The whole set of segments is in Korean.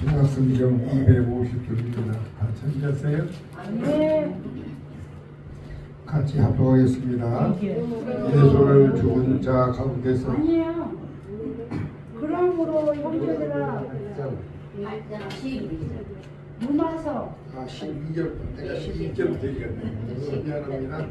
신약성경 250쪽입니다. 다 찾으셨어요? 네. 같이 합독하겠습니다. 예수를 죽은 자 가운데서 아니에요. 그러므로 형제들아 누마서 12절 내가 12절부터 읽었네. 미안합니다.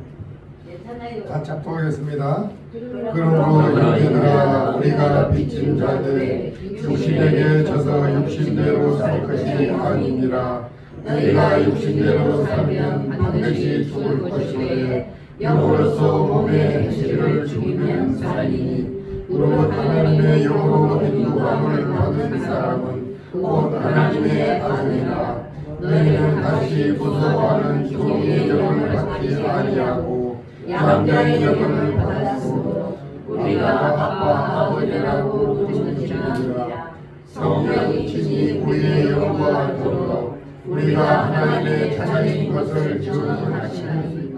같이 합독하겠습니다. 그러므로 형제들아 우리가 빚진 자들 육신에게 져서 육신대로 살 것이 아니니라. 너희가 육신대로 살면 반드시 죽을 것이되 영으로서 몸의 행실을 죽이면 살리니 오롯 하나님의 영으로 인도함을 받은 사람은 곧 하나님의 아들이라. 너희는 다시 무서워하는 종의 영을 받지 아니하고 양자의 영을 받았으므로 우리가 아빠 아버지라고 부르짖으리라. 성령이 친히 우리의 영과 더불어 우리가 하나님의 자녀인 것을 증언하시나니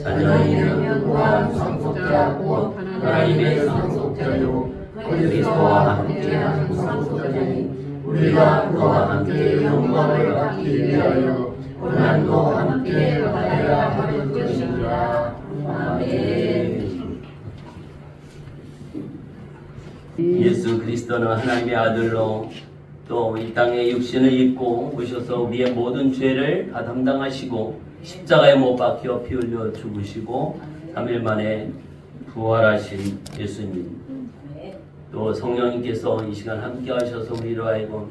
자녀이면 또한 상속자 곧 하나님의 상속자요 그리스도와 함께하는 상속자니 우리가 그와 함께 영광을 받기 위하여 고난도 함께 받아야 하는 것이니라. 아멘. 예수 그리스도는 하나님의 아들로 또 이 땅에 육신을 입고 오셔서 우리의 모든 죄를 다 담당하시고 십자가에 못 박혀 피 흘려 죽으시고 3일 만에 부활하신 예수님, 또 성령님께서 이 시간 함께 하셔서 우리로 하여금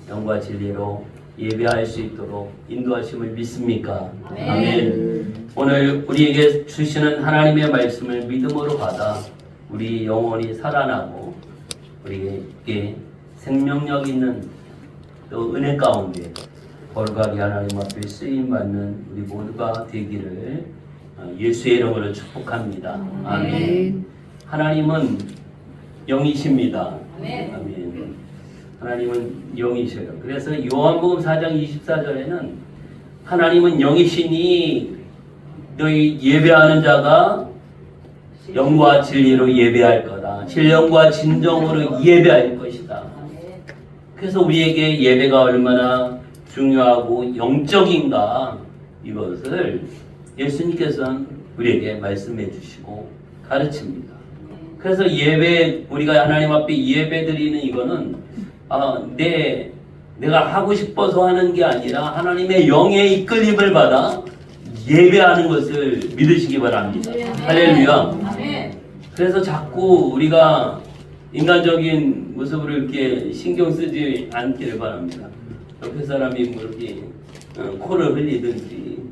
영과 진리로 예배할 수 있도록 인도하심을 믿습니까? 아멘. 오늘 우리에게 주시는 하나님의 말씀을 믿음으로 받아 우리 영혼이 살아나고 우리에게 생명력 있는 또 은혜 가운데 거룩하게 하나님 앞에 쓰임받는 우리 모두가 되기를 예수의 이름으로 축복합니다. 아멘. 하나님은 영이십니다. 아멘. 하나님은 영이셔요. 그래서 요한복음 4장 24절에는 하나님은 영이시니 너희 예배하는 자가 영과 진리로 예배할 거다. 신령과 진정으로 예배할 것이다. 그래서 우리에게 예배가 얼마나 중요하고 영적인가 이것을 예수님께서는 우리에게 말씀해 주시고 가르칩니다. 그래서 예배, 우리가 하나님 앞에 예배 드리는 이거는 내가 하고 싶어서 하는 게 아니라 하나님의 영의 이끌림을 받아 예배하는 것을 믿으시기 바랍니다. 할렐루야. 그래서 자꾸 우리가 인간적인 모습으로 이렇게 신경 쓰지 않기를 바랍니다. 옆에 사람이 뭐 이렇게 코를 흘리든지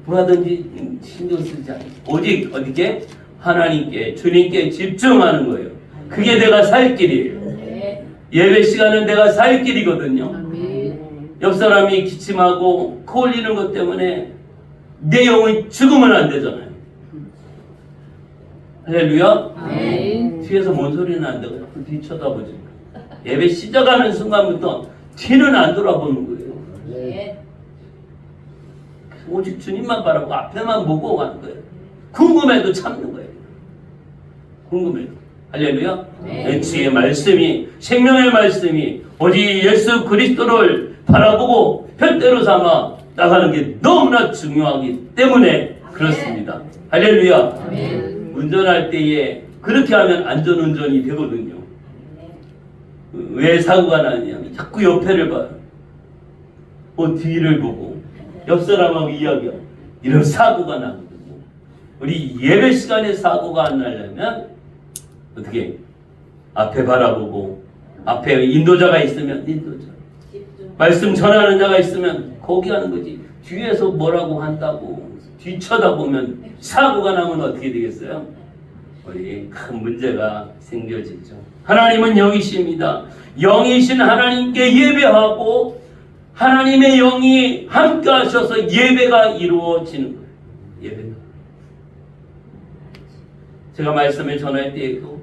뭐 하든지 신경 쓰지 않고 오직 어디게 하나님께 주님께 집중하는 거예요. 그게 내가 살 길이에요. 예배 시간은 내가 살 길이거든요. 옆 사람이 기침하고 코 흘리는 것 때문에 내 영혼이 죽으면 안 되잖아요. 할렐루야. 뒤에서 뭔 소리는 안 되고요. 뒤 쳐다보지. 예배 시작하는 순간부터 뒤는 안 돌아보는 거예요. 오직 주님만 바라보고 앞에만 보고 가는 거예요. 궁금해도 참는 거예요. 궁금해도. 할렐루야. 주의 말씀이, 생명의 말씀이 오직 예수 그리스도를 바라보고 편대로 삼아 나가는 게 너무나 중요하기 때문에 그렇습니다. 할렐루야. 운전할 때에 그렇게 하면 안전운전이 되거든요. 왜 사고가 나냐면 자꾸 옆에를 봐요. 뒤를 보고 옆 사람하고 이야기하고 이런 사고가 나거든요. 우리 예배 시간에 사고가 안 나려면 어떻게 앞에 바라보고 앞에 인도자가 있으면 인도자, 말씀 전하는 자가 있으면 거기 하는 거지. 뒤에서 뭐라고 한다고 뒤 쳐다보면 사고가 나면 어떻게 되겠어요? 우리 큰 문제가 생겨지죠. 하나님은 영이십니다. 영이신 하나님께 예배하고 하나님의 영이 함께 하셔서 예배가 이루어지는 거예요. 예배가. 제가 말씀을 전할 때에도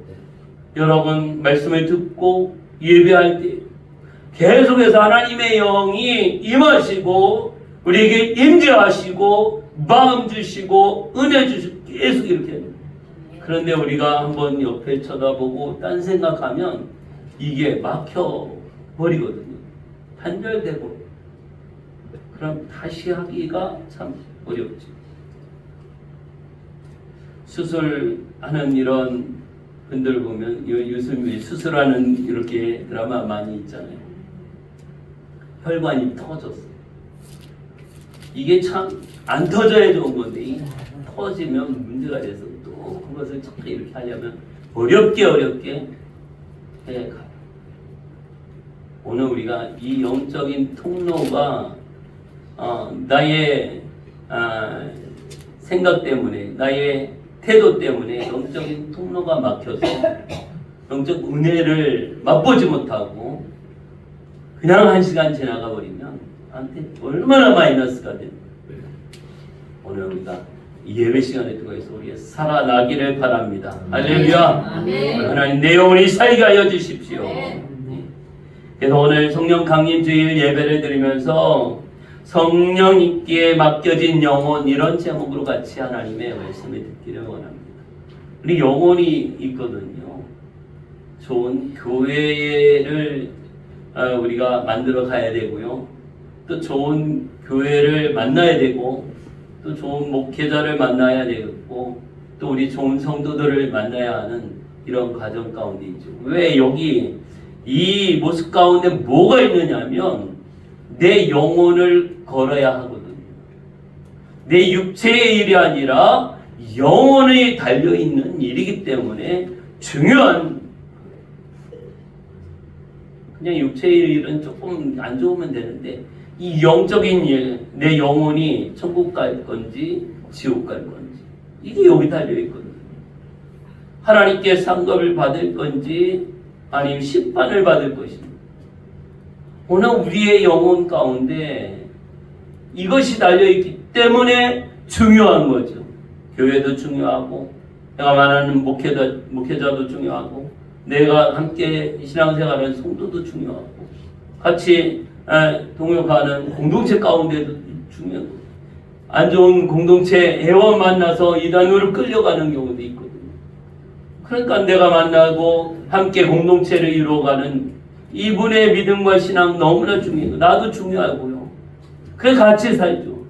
여러분 말씀을 듣고 예배할 때 계속해서 하나님의 영이 임하시고 우리에게 임재하시고 마음 주시고 은혜 주시고 계속 이렇게 해요. 그런데 우리가 한번 옆에 쳐다보고 딴 생각하면 이게 막혀 버리거든요. 단절되고 그럼 다시 하기가 참 어렵죠. 수술하는 이런 분들 보면 요즘 수술하는 이렇게 드라마 많이 있잖아요. 혈관이 터졌어. 이게 참 안 터져야 좋은 건데 터지면 문제가 돼서 또 그것을 자꾸 이렇게 하려면 어렵게 해가요. 오늘 우리가 이 영적인 통로가 나의 생각 때문에 나의 태도 때문에 영적인 통로가 막혀서 영적 은혜를 맛보지 못하고 그냥 한 시간 지나가 버리면 나한테 얼마나 마이너스가 됩니까? 오늘 우리가 이 예배 시간에 통해서 우리가 살아나기를 바랍니다. 할렐루야. 아멘. 하나님 내 영혼이 살게 하여 주십시오. 아멘. 그래서 오늘 성령 강림 주일 예배를 드리면서 성령님께 맡겨진 영혼 이런 제목으로 같이 하나님의 말씀을 듣기를 원합니다. 우리 영혼이 있거든요. 좋은 교회를 우리가 만들어 가야 되고요. 또 좋은 교회를 만나야 되고 또 좋은 목회자를 만나야 되고 또 우리 좋은 성도들을 만나야 하는 이런 과정 가운데 있죠. 왜 여기 이 모습 가운데 뭐가 있느냐면 내 영혼을 걸어야 하거든요. 내 육체의 일이 아니라 영혼이 달려있는 일이기 때문에 중요한, 그냥 육체의 일은 조금 안 좋으면 되는데 이 영적인 일, 내 영혼이 천국 갈 건지 지옥 갈 건지 이게 여기 달려있거든요. 하나님께 상급을 받을 건지 아니면 심판을 받을 것인지. 오늘 우리의 영혼 가운데 이것이 달려있기 때문에 중요한 거죠. 교회도 중요하고 내가 말하는 목회자도 중요하고 내가 함께 신앙생활하는 성도도 중요하고 같이 동역하는 공동체 가운데도 중요하고 안 좋은 공동체 회원 만나서 이단으로 끌려가는 경우도 있거든요. 그러니까 내가 만나고 함께 공동체를 이루어가는 이분의 믿음과 신앙 너무나 중요해요. 나도 중요하고요. 그래서 같이 살죠.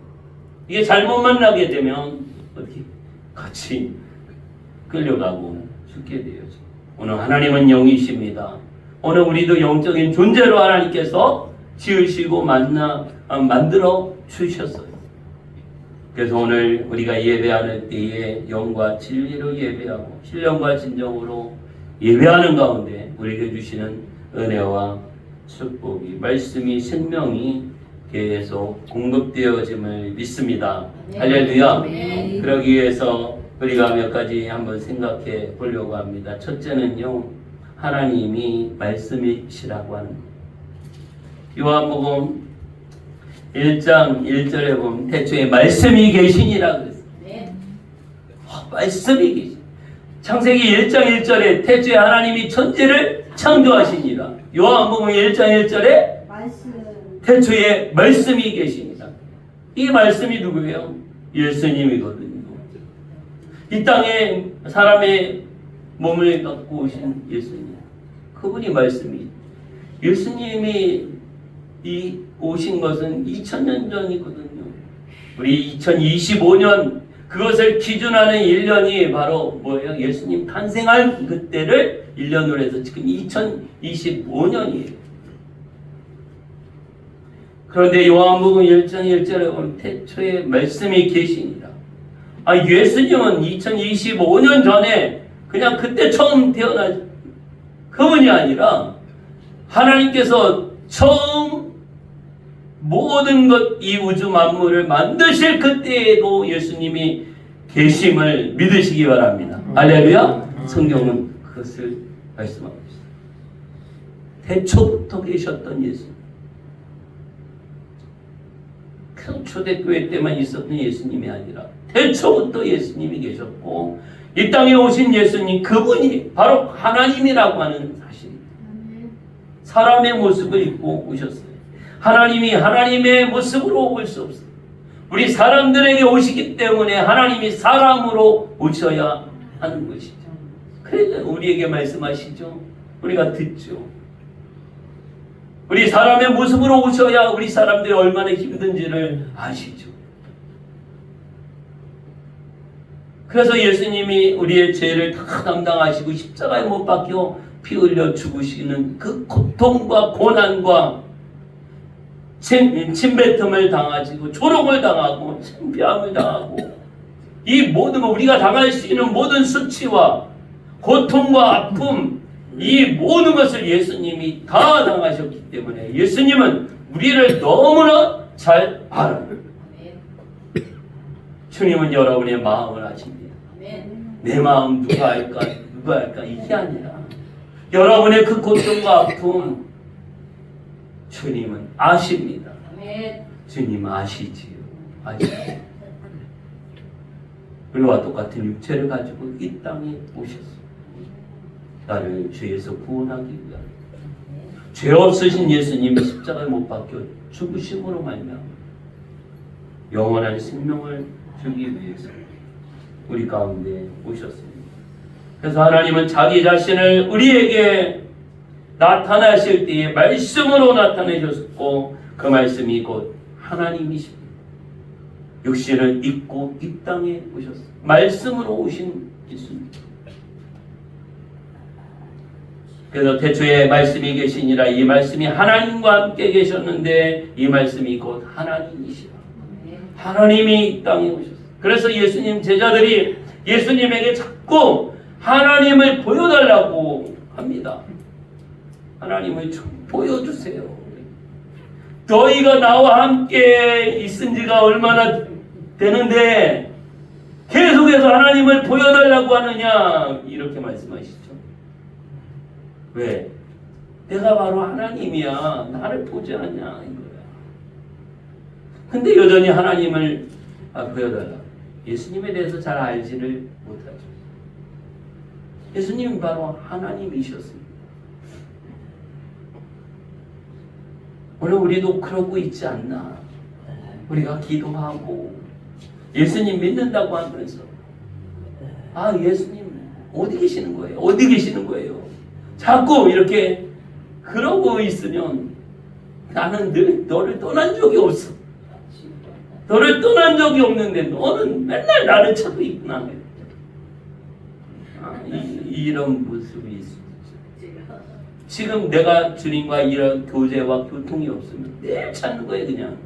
이게 잘못 만나게 되면 어떻게 같이 끌려가고 죽게 돼요. 오늘 하나님은 영이십니다. 오늘 우리도 영적인 존재로 하나님께서 지으시고 만들어 주셨어요. 그래서 오늘 우리가 예배하는 때에 영과 진리로 예배하고 신령과 진정으로 예배하는 가운데 우리에게 주시는 은혜와 축복이, 말씀이, 생명이 계속 공급되어짐을 믿습니다. 할렐루야. 그러기 위해서 우리가 몇 가지 한번 생각해 보려고 합니다. 첫째는요, 하나님이 말씀이시라고 하는 것. 요한복음 1장 1절에 보면 태초에 말씀이 계시니라 그랬어요. 말씀이 계시. 창세기 1장 1절에 태초에 하나님이 천지를 창조하시니라. 요한복음 1장 1절에 태초에 말씀이 계시니라. 이 말씀이 누구예요? 예수님이거든요. 이 땅에 사람의 몸을 갖고 오신 예수님. 그분이 말씀이. 예수님이 이 오신 것은 2000년 전이거든요. 우리 2025년 그것을 기준하는 1년이 바로 뭐예요? 예수님 탄생한 그때를 1년으로 해서 지금 2025년이에요. 그런데 요한복음 1장 1절에 보면 태초에 말씀이 계시니라. 예수님은 2025년 전에 그냥 그때 처음 태어나죠. 그분이 아니라 하나님께서 처음 모든 것, 이 우주 만물을 만드실 그때에도 예수님이 계심을 믿으시기 바랍니다. 할렐루야. 성경은 그것을 말씀하고 있습니다. 태초부터 계셨던 예수님. 초대교회 때만 있었던 예수님이 아니라 태초부터 예수님이 계셨고 이 땅에 오신 예수님, 그분이 바로 하나님이라고 하는 사실입니다. 사람의 모습을 입고 오셨어요. 하나님이 하나님의 모습으로 올 수 없어요. 우리 사람들에게 오시기 때문에 하나님이 사람으로 오셔야 하는 것이죠. 그래서 우리에게 말씀하시죠. 우리가 듣죠. 우리 사람의 모습으로 오셔야 우리 사람들이 얼마나 힘든지를 아시죠. 그래서 예수님이 우리의 죄를 다 담당하시고 십자가에 못 박혀 피 흘려 죽으시는 그 고통과 고난과 침뱉음을 당하시고 조롱을 당하고 창피함을 당하고 이 모든 우리가 당할 수 있는 모든 수치와 고통과 아픔 이 모든 것을 예수님이 다 당하셨기 때문에 예수님은 우리를 너무나 잘 알아요. 주님은 여러분의 마음을 아십니다. 내 마음 누가 알까? 누가 알까? 이게 아니라 여러분의 그 고통과 아픔 주님은 아십니다. 주님 아시지요. 아시죠. 우리와 똑같은 육체를 가지고 이 땅에 오셨습니다. 나를 죄에서 구원하기 위하여 죄 없으신 예수님이 십자가에 못 박혀 죽으심으로 말미암아 영원한 생명을 주기 위해서 우리 가운데 오셨습니다. 그래서 하나님은 자기 자신을 우리에게 나타나실 때에 말씀으로 나타내셨고 그 말씀이 곧 하나님이십니다. 육신을 입고 이 땅에 오셨습니다. 말씀으로 오신 예수님. 그래서 태초에 말씀이 계시니라 이 말씀이 하나님과 함께 계셨는데 이 말씀이 곧 하나님이시라. 하나님이 이 땅에 오셨어요. 그래서 예수님 제자들이 예수님에게 자꾸 하나님을 보여달라고 합니다. 하나님을 좀 보여주세요. 너희가 나와 함께 있은 지가 얼마나 되는데 계속해서 하나님을 보여달라고 하느냐 이렇게 말씀하시죠. 왜? 내가 바로 하나님이야. 나를 보지 않냐 이거야. 근데 여전히 하나님을 보여달라. 예수님에 대해서 잘 알지를 못하죠. 예수님은 바로 하나님이셨습니다. 오늘 우리도 그러고 있지 않나? 우리가 기도하고 예수님 믿는다고 하면서 예수님 어디 계시는 거예요? 어디 계시는 거예요? 자꾸 이렇게 그러고 있으면 나는 늘 너를 떠난 적이 없어. 너를 떠난 적이 없는데 너는 맨날 나를 찾고 있구나. 이런 모습이 있습니다. 지금 내가 주님과 이런 교제와 교통이 없으면 늘 찾는 거예요 그냥.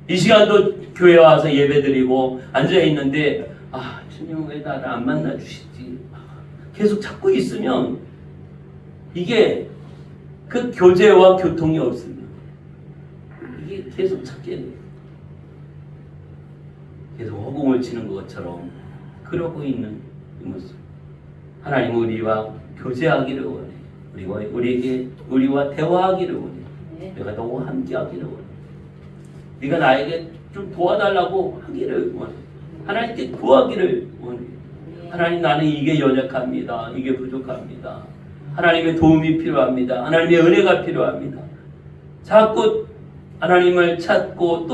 이 시간도 교회 와서 예배드리고 앉아있는데 주님 왜 나를 안 만나 주시지? 계속 찾고 있으면 이게 그 교제와 교통이 없으면 이게 계속 찾게 돼요. 계속 허공을 치는 것처럼 그러고 있는 이 모습. 하나님은 우리와 교제하기를 원해. 우리와 대화하기를 원해. 내가 너와 함께하기를 원해. 네가 나에게 좀 도와달라고 하기를 원해. 하나님께 구하기를 원해. 하나님 나는 이게 연약합니다. 이게 부족합니다. 하나님의 도움이 필요합니다. 하나님의 은혜가 필요합니다. 자꾸 하나님을 찾고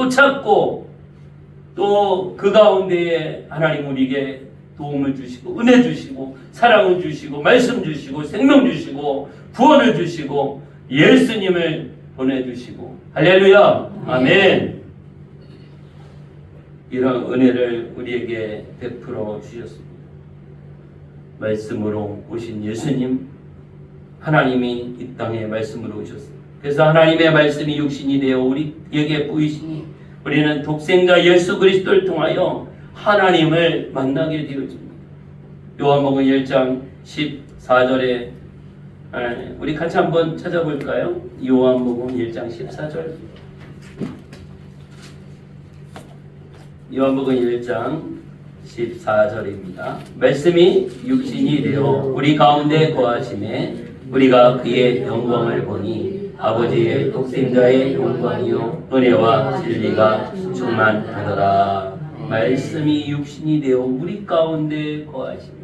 또 그 가운데에 하나님 우리에게 도움을 주시고 은혜 주시고 사랑을 주시고 말씀 주시고 생명 주시고 구원을 주시고 예수님을 보내주시고 할렐루야 아멘. 이런 은혜를 우리에게 베풀어 주셨습니다. 말씀으로 오신 예수님 하나님이 이 땅에 말씀으로 오셨습니다. 그래서 하나님의 말씀이 육신이 되어 우리에게 보이시니 우리는 독생자 예수 그리스도를 통하여 하나님을 만나게 되어집니다. 요한복음 1장 14절에 우리 같이 한번 찾아볼까요? 요한복음 1장 14절. 요한복음 1장 14절입니다. 말씀이 육신이 되어 우리 가운데 거하심에 우리가 그의 영광을 보니 아버지의 독생자의 영광이요 은혜와 진리가 충만하더라. 말씀이 육신이 되어 우리 가운데 거하시니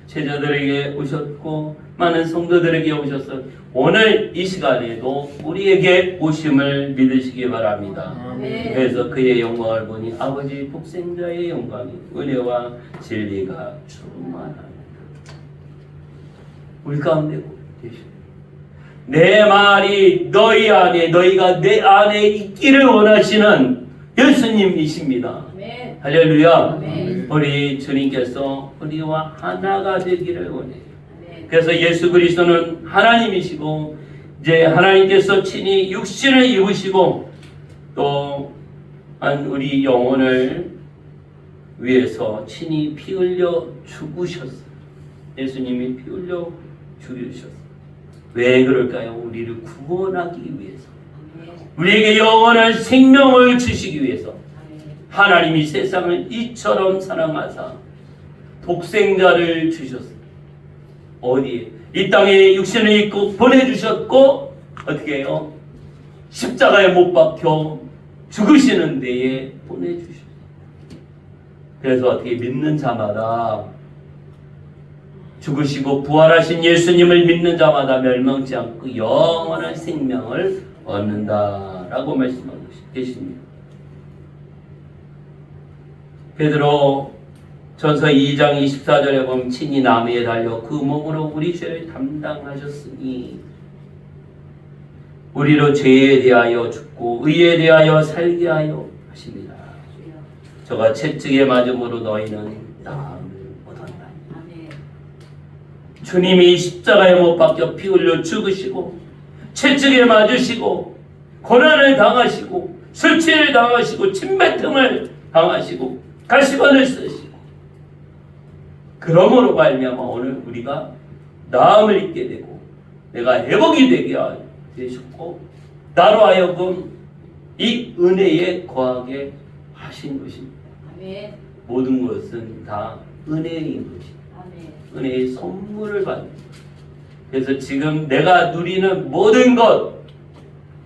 제자들에게 오셨고 많은 성도들에게 오셔서 오늘 이 시간에도 우리에게 오심을 믿으시기 바랍니다. 그래서 그의 영광을 보니 아버지 독생자의 영광이 은혜와 진리가 충만합니다. 우리 가운데 계십니다. 내 말이 너희 안에, 너희가 내 안에 있기를 원하시는 예수님이십니다. 아멘. 할렐루야. 아멘. 우리 주님께서 우리와 하나가 되기를 원해요. 아멘. 그래서 예수 그리스도는 하나님이시고 이제 하나님께서 친히 육신을 입으시고 또한 우리 영혼을 위해서 친히 피 흘려 죽으셨어요. 예수님이 피 흘려 죽으셨어요. 왜 그럴까요? 우리를 구원하기 위해서, 우리에게 영원한 생명을 주시기 위해서 하나님이 세상을 이처럼 사랑하사 독생자를 주셨어요. 어디에? 이 땅에 육신을 입고 보내주셨고 어떻게 해요? 십자가에 못 박혀 죽으시는 데에 보내주셨어요. 그래서 어떻게 믿는 자마다 죽으시고 부활하신 예수님을 믿는 자마다 멸망치 않고 영원한 생명을 얻는다라고 말씀하고 계십니다. 베드로 전서 2장 24절에 보면 친히 나무에 달려 그 몸으로 우리 죄를 담당하셨으니 우리로 죄에 대하여 죽고 의에 대하여 살게 하여 하십니다. 저가 채찍에 맞음으로 너희는 나음을 얻었나니. 주님이 십자가에 못 박혀 피 흘려 죽으시고 채찍에 맞으시고 고난을 당하시고 수치를 당하시고 침뱉음을 당하시고 가시관을 쓰시고 그러므로 말미암아 오늘 우리가 나음을 입게 되고 내가 회복이 되게 되셨고 나로 하여금 이 은혜에 거하게 하신 것입니다. 아멘. 모든 것은 다 은혜인 것입니다. 아멘. 은혜의 선물을 받는. 그래서 지금 내가 누리는 모든 것,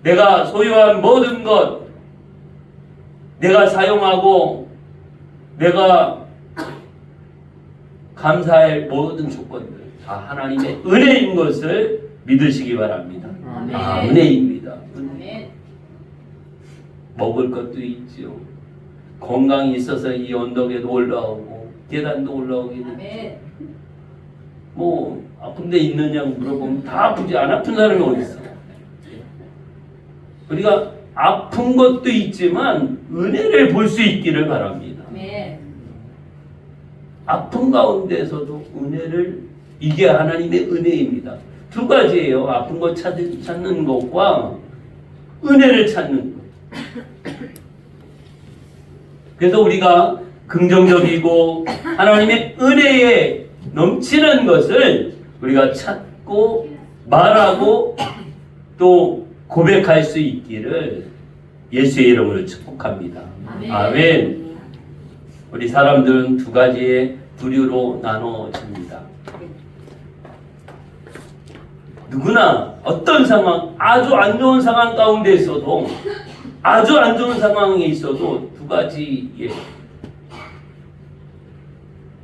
내가 소유한 모든 것, 내가 사용하고 내가 감사할 모든 조건들 다 하나님의 은혜인 것을 믿으시기 바랍니다. 아멘. 은혜입니다. 아멘. 먹을 것도 있지요. 건강이 있어서 이 언덕에도 올라오고 계단도 올라오게 되죠. 아멘. 뭐 아픈 데 있느냐고 물어보면 다 아프지 안 아픈 사람이 어디 있어? 우리가 아픈 것도 있지만 은혜를 볼 수 있기를 바랍니다. 아멘. 아픈 가운데서도 은혜를, 이게 하나님의 은혜입니다. 두 가지예요. 아픈 것 찾는 것과 은혜를 찾는 것. 그래서 우리가 긍정적이고 하나님의 은혜에 넘치는 것을 우리가 찾고 말하고 또 고백할 수 있기를 예수의 이름으로 축복합니다. 아멘. 아멘. 우리 사람들은 두 가지의 부류로 나눠집니다. 누구나 어떤 상황, 아주 안 좋은 상황 가운데 있어도, 아주 안 좋은 상황에 있어도 두 가지의.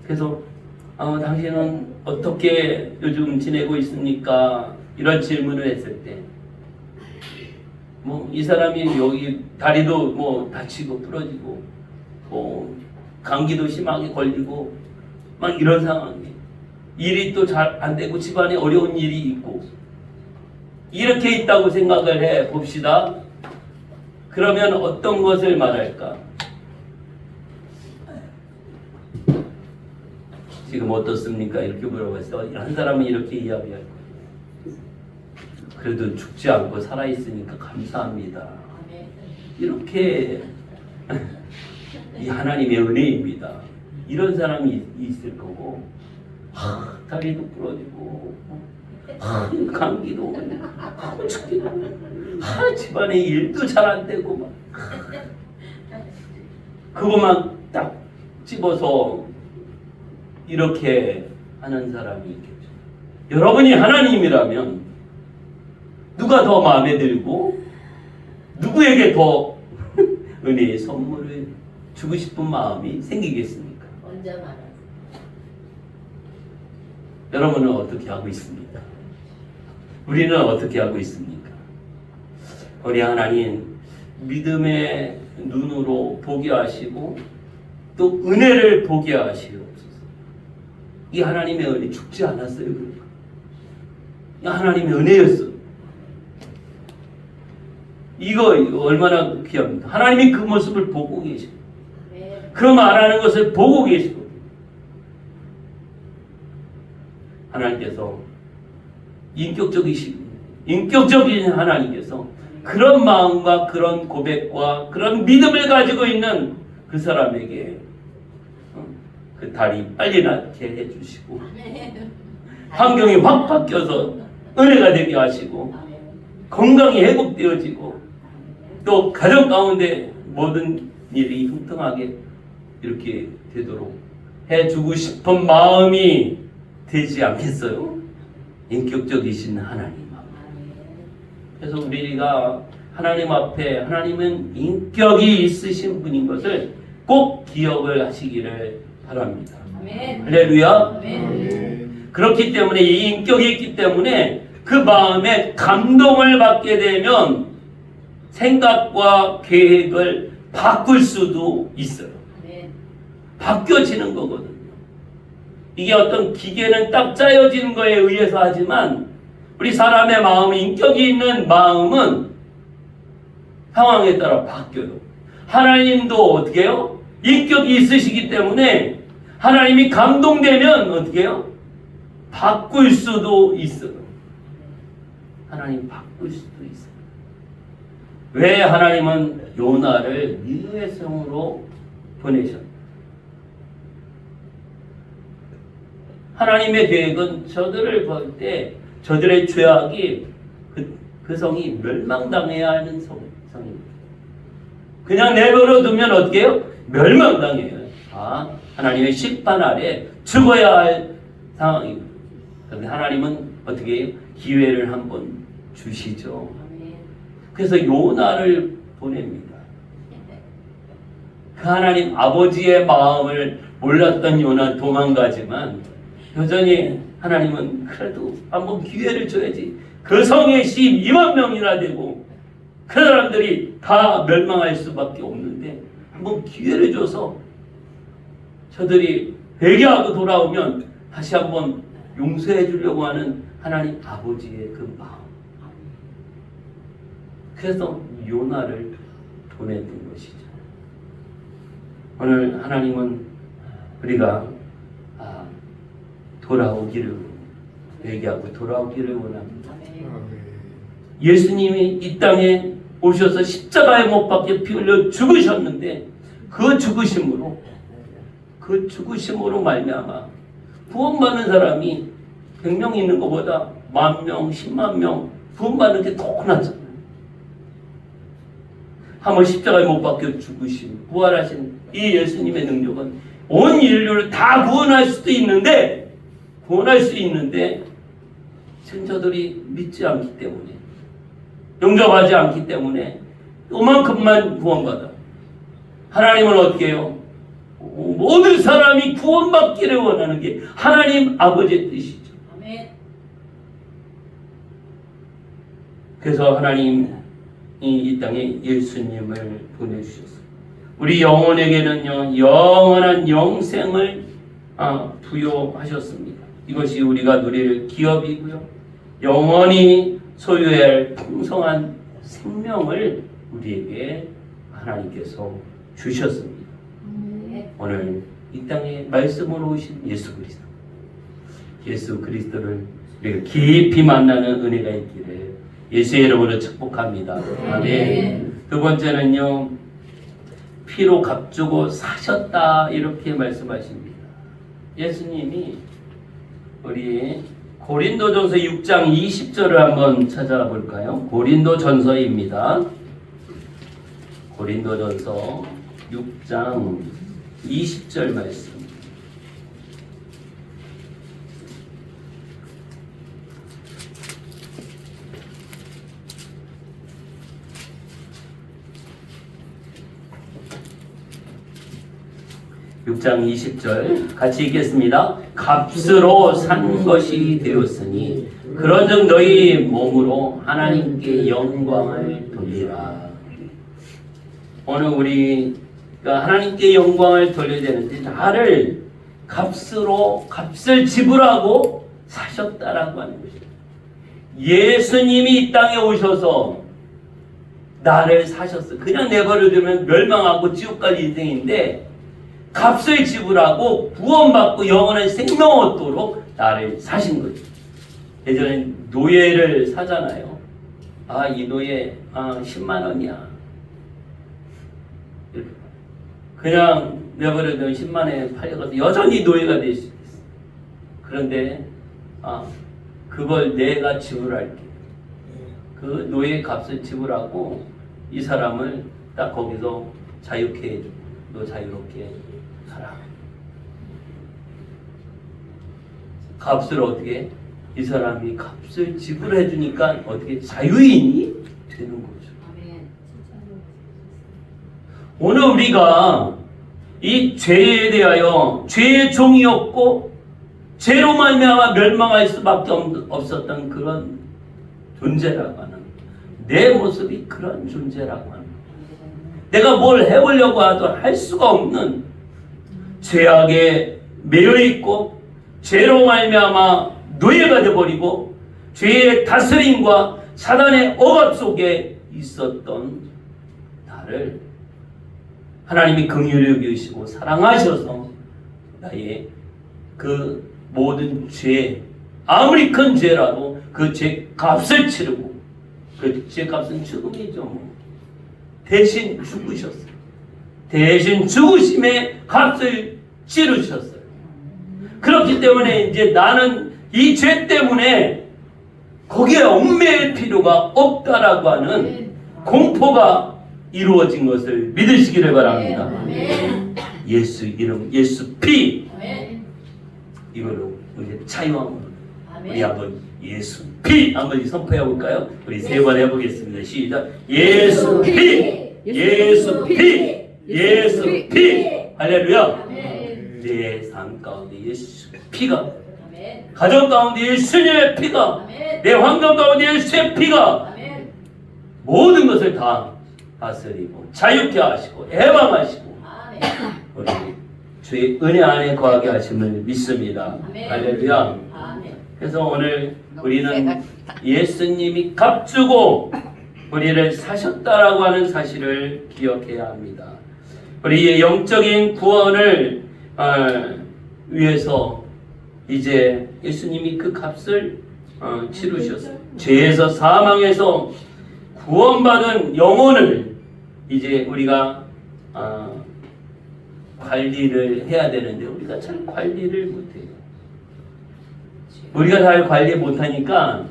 그래서 당신은 어떻게 요즘 지내고 있습니까? 이런 질문을 했을 때, 뭐 이 사람이 여기 다리도 뭐 다치고 부러지고, 뭐 감기도 심하게 걸리고, 막 이런 상황이에요. 일이 또 잘 안 되고 집안에 어려운 일이 있고 이렇게 있다고 생각을 해 봅시다. 그러면 어떤 것을 말할까? 지금 어떻습니까? 이렇게 물어봤을 때 한 사람은 이렇게 이야기할 거예요. 그래도 죽지 않고 살아있으니까 감사합니다. 이렇게 이 하나님의 은혜입니다. 이런 사람이 있을 거고, 다리도 부러지고, 감기도 오고, 죽기도 오고, 집안에 일도 잘 안 되고, 막. 그것만 딱 집어서 이렇게 하는 사람이 있겠죠. 여러분이 하나님이라면 누가 더 마음에 들고 누구에게 더 은혜의 선물을 주고 싶은 마음이 생기겠습니까? 혼자 말하세요. 여러분은 어떻게 하고 있습니까? 우리는 어떻게 하고 있습니까? 우리 하나님 믿음의 눈으로 보게 하시고 또 은혜를 보게 하시옵소서. 이 하나님의 은혜 죽지 않았어요. 그러니까. 이 하나님의 은혜였어. 이거 얼마나 귀합니까? 하나님이 그 모습을 보고 계시고, 그럼 안 하는 것을 보고 계시고, 하나님께서 인격적인 하나님께서 그런 마음과 그런 고백과 그런 믿음을 가지고 있는 그 사람에게 그 달이 빨리 낫게 해주시고, 환경이 확 바뀌어서 은혜가 되게 하시고, 건강이 회복되어지고, 또 가정 가운데 모든 일이 흥통하게 이렇게 되도록 해주고 싶은 마음이 되지 않겠어요? 인격적이신 하나님. 그래서 우리가 하나님 앞에, 하나님은 인격이 있으신 분인 것을 꼭 기억을 하시기를 바랍니다. 할렐루야. 그렇기 때문에 이 인격이 있기 때문에 그 마음에 감동을 받게 되면 생각과 계획을 바꿀 수도 있어요. 바뀌어지는 거거든요. 이게 어떤 기계는 딱 짜여지는 거에 의해서 하지만 우리 사람의 마음, 인격이 있는 마음은 상황에 따라 바뀌어요. 하나님도 어떻게 해요? 인격이 있으시기 때문에 하나님이 감동되면 어떻게 해요? 바꿀 수도 있어요. 하나님 바꿀 수도 있어요. 왜 하나님은 요나를 니느웨 성으로 보내셨나요? 하나님의 계획은 저들을 볼 때 저들의 죄악이 그 성이 멸망당해야 하는 성입니다. 그냥 내버려 두면 어떻게 해요? 멸망당해요. 하나님의 심판 아래 죽어야 할 상황입니다. 그런데 하나님은 어떻게 해요? 기회를 한번 주시죠. 그래서 요나를 보냅니다. 그 하나님 아버지의 마음을 몰랐던 요나 도망가지만 여전히 하나님은 그래도 한번 기회를 줘야지. 그 성에 12만 명이나 되고 그 사람들이 다 멸망할 수밖에 없는데 한번 기회를 줘서 저들이 회개하고 돌아오면 다시 한번 용서해 주려고 하는 하나님 아버지의 그 마음. 그래서 요나를 보냈던 것이죠. 오늘 하나님은 우리가 돌아오기를, 회개하고 돌아오기를 원합니다. 예수님이 이 땅에 오셔서 십자가에 못 박혀 피 흘려 죽으셨는데 그 죽으심으로 말미암아 구원받는 사람이 100명 있는 것보다 10,000명, 10만 명 구원받는 게 더 낫잖아요. 한번 십자가에 못 박혀 죽으신, 부활하신 이 예수님의 능력은 온 인류를 다 구원할 수 있는데 천저들이 믿지 않기 때문에, 용접하지 않기 때문에 요만큼만 구원받아. 하나님은 어떻게 해요? 모든 사람이 구원받기를 원하는 게 하나님 아버지의 뜻이죠. 그래서 하나님이 이 땅에 예수님을 보내주셨어요. 우리 영혼에게는요, 영원한 영생을 부여하셨습니다. 이것이 우리가 누릴 기업이고요, 영원히 소유해야 할 풍성한 생명을 우리에게 하나님께서 주셨습니다. 오늘 이 땅에 말씀으로 오신 예수 그리스도를 우리가 깊이 만나는 은혜가 있기를 예수의 이름으로 축복합니다. 아멘. 두 번째는요, 피로 값주고 사셨다, 이렇게 말씀하십니다. 예수님이 우리 고린도전서 6장 20절을 한번 찾아볼까요? 고린도전서입니다. 고린도전서 6장 20절 말씀. (6장 20절) 같이 읽겠습니다. 값으로 산 것이 되었으니 그런즉 너희 몸으로 하나님께 영광을 돌리라. 오늘 우리가 하나님께 영광을 돌려야 되는데, 나를 값을 지불하고 사셨다라고 하는 것입니다. 예수님이 이 땅에 오셔서 나를 사셨어. 그냥 내버려두면 멸망하고 지옥 갈 인생인데 값을 지불하고 구원받고 영원한 생명 얻도록 나를 사신 거죠. 예전에 노예를 사잖아요. 아, 이 노예 10만 원이야. 그냥 내버려두면 10만 원에 팔려가서 여전히 노예가 될 수 있어. 그런데 그걸 내가 지불할게. 그 노예 값을 지불하고 이 사람을 딱 거기서 자유케 해주고 너 자유롭게 살아. 값을 어떻게? 이 사람이 값을 지불해 주니까 어떻게 자유인이 되는 거죠. 오늘 우리가 이 죄에 대하여 죄의 종이었고 죄로 말미암아 멸망할 수밖에 없었던 그런 존재라고 하는, 내 모습이 그런 존재라고 하는, 내가 뭘 해보려고 해도 할 수가 없는 죄악에 매여 있고 죄로 말미암아 노예가 되어버리고 죄의 다스림과 사단의 억압 속에 있었던 나를 하나님이 긍휼히 여기시고 사랑하셔서 나의 그 모든 죄, 아무리 큰 죄라도 그 죄 값을 치르고, 그 죄 값은 죽음이죠. 대신 죽으셨어요. 대신 죽으심의 값을 치르셨어요. 그렇기 때문에 이제 나는 이 죄 때문에 거기에 얽매일 필요가 없다라고 하는 공포가 이루어진 것을 믿으시기를 바랍니다. 예수 이름, 예수 피, 이걸로 우리 차용하고 우리 한번 예수 피 한번 선포해 볼까요? 우리 세 번 해보겠습니다. 시작. 예수 피, 예수 피, 예수 피. 할렐루야. 내 삶 가운데 예수 피가, 가정 가운데 예수님의 피가, 내 환경 가운데 예수의 피가 모든 것을 다 다스리고 자유케 하시고 해방하시고 우리 주의 은혜 안에 거하게 하심을 믿습니다. 할렐루야. 그래서 오늘 우리는 예수님이 값주고 우리를 사셨다라고 하는 사실을 기억해야 합니다. 우리의 영적인 구원을 위해서 이제 예수님이 그 값을 치르셨어요. 죄에서 사망에서 구원받은 영혼을 이제 우리가 관리를 해야 되는데 우리가 잘 관리를 못해요. 우리가 잘 관리 못하니까